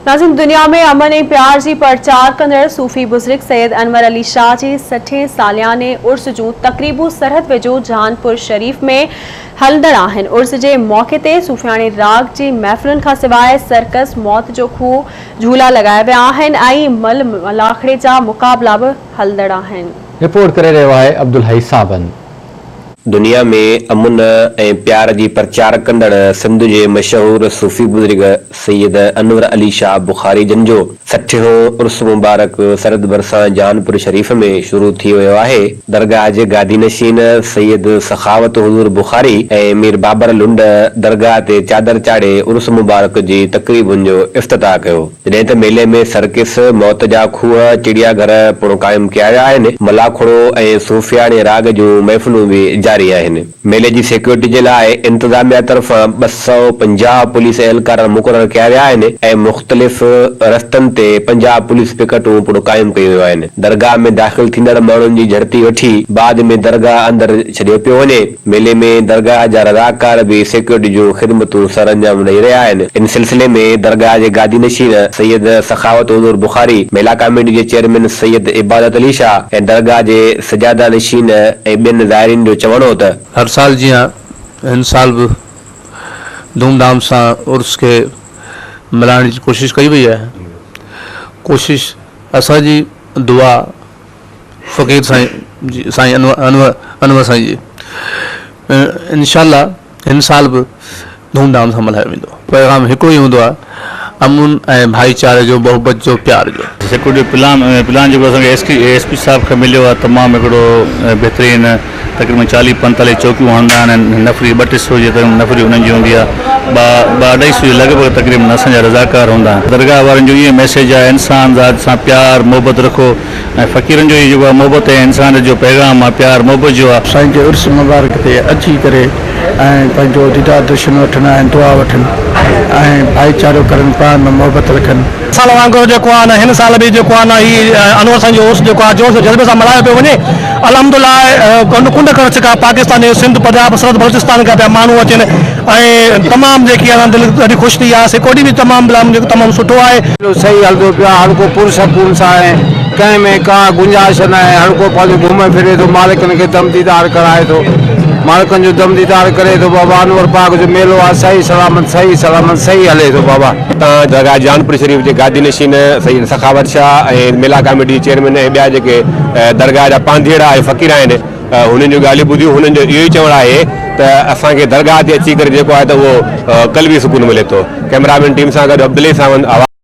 नाज़रीन, दुनिया में अमन ऐं प्यार जी प्रचार कंदड़ सूफ़ी बुज़ुर्ग सैयद अनवर अली शाह जी 60 सालियाने उर्स जूं तक़रीबूं सरहद वेझो जहानपुर शरीफ़ में हलंदड़ आहिनि। उर्स जे मौक़े ते सूफ़ियाणी राग जी महफ़िलुनि खां सवाइ सर्कस, मौत जो खूह, झूला लगाया विया आहिनि ऐं मल मलाखड़े जा मुक़ाबला बि हलंदड़ आहिनि। रिपोर्ट करे रहियो आहे अब्दुल हई साबन। दुनिया में अमुन ऐं प्यार जी प्रचार कंदड़ सिंध जे मशहूर सूफ़ी बुज़ुर्ग सैयद अनवर अली शाह बुखारी जन जो 60हों उर्स मुबारक सरहद भरिसां जहानपुर शरीफ़ में शुरू थी वियो आहे। दरगाह जे गादी नशीन सैयद सखावत हुज़ूर बुखारी ऐं मीर बाबर लुंड दरगाह ते चादर चाढ़े उर्स मुबारक जी तक़रीबुनि जो इफ़्तिताह कयो। जॾहिं त मेले में सर्किस, मौत जा खूह, चिड़ियाघर पिणु क़ाइम कया विया आहिनि। मलाखड़ो ऐं सूफ़ियाणे राग जूं महफ़िलूं बि जारी आहिनि। मेले जी सिक्योरिटी जे लाइ इंतज़ामिया तरफ़ां 250 पुलिस एहलकार मुक़रर कया विया आहिनि ऐं मुख़्तलिफ़ रस्तनि ते 50 पुलिस पिकटूं पिणु क़ाइम कयूं वियूं आहिनि। दरगाह में दाख़िल थींदड़ माण्हुनि जी झड़ती वठी बाद में दरगाह अंदरि छॾियो पियो वञे। मेले में दरगाह जा रज़ाकार बि सिक्योरिटी जूं ख़िदमतूं सर अंजाम ॾेई रहिया आहिनि। इन सिलसिले में दरगाह जे गादी नशीन सैयद सखावत हुज़ूर बुखारी, मेला कमेटी जे चेयरमैन सैयद इबादत अली शाह ऐं दरगाह जे सजादा नशीन ऐं ॿियनि ज़ाइरीन जो चवणो त हर साल जीअं हिन साल बि धूमधाम सां उर्स खे मिलाइण जी कोशिशि कई वई आहे। कोशिशि असांजी दुआ फ़क़ीर साईं अनवर साईं जी इंशाअल्लाह हिन साल बि धूमधाम सां मल्हायो वेंदो। पैगाम हिकिड़ो ई हूंदो आहे, अमुन ऐं भाईचारे जो, मोहबत जो, प्यार जो। सिक्योरिटी प्लान जेको असांखे एसपी साहब खां मिलियो आहे तमामु हिकिड़ो बहितरीनु। तक़रीबन 40-45 चौकियूं हणंदा आहिनि। नफ़री 200 जे तक़रीबन नफ़री हुननि जी हूंदी आहे। 250 लॻभॻि तक़रीबन असांजा रज़ाकार हूंदा आहिनि। दरगाह वारनि जो इहो मैसेज आहे, इंसान ज़ात सां प्यार मोहबत रखो ऐं फ़क़ीरनि जो जेको आहे मोहबत ऐं इंसान जो पैगाम आहे, प्यार मोहबत जो आहे। साईं जे उर्स मुबारक ते अची करे ऐं पंहिंजो दीदार दर्शन वठनि ऐं दुआ वठनि ऐं भाईचारो करनि, पाण में मोहबत रखनि। साल वांगुरु जेको आहे न हिन साल बि जेको आहे न ही अनवर साईं जो उर्स जेको आहे जोश जज़्बे सां मल्हायो पियो वञे। अल्हम्दुलिल्लाह कुंड कर चुका पाकिस्तान, सिंध, पंजाब, सरहद बलोचिस्तान खां पिया माण्हू अचनि ऐं तमामु जेकी आहे दिलि ॾाढी ख़ुशि थी आहे। सिक्योरिटी बि तमामु सुठो आहे। सही हलंदो पियो आहे, हर को पुरसकून सां आहे, कंहिं में का गुंजाइश न आहे। हर को पंहिंजो घुमे फिरे थो, मालिकनि खे दम दीदार कराए थो, मालिकनि जो दम दीदार करे थो। बाबा अनवर पाक जो मेलो आहे सही सलामत सही हले थो। बाबा तव्हां दरगाह जहानपुर शरीफ़ जे गादी नशीन सैयद सखावत शाह ऐं मेला कमेटी चेयरमैन ऐं ॿिया जेके दरगाह जा पांधेड़ा ऐं फ़क़ीर आहिनि, हुननि जूं ॻाल्हियूं ॿुधियूं। हुननि जो इहो ई चवणु आहे त असांखे दरगाह ते अची करे जेको आहे त उहो क़ल्बी सुकून मिले थो। कैमरामैन टीम सां गॾु अब्दुल सावंत।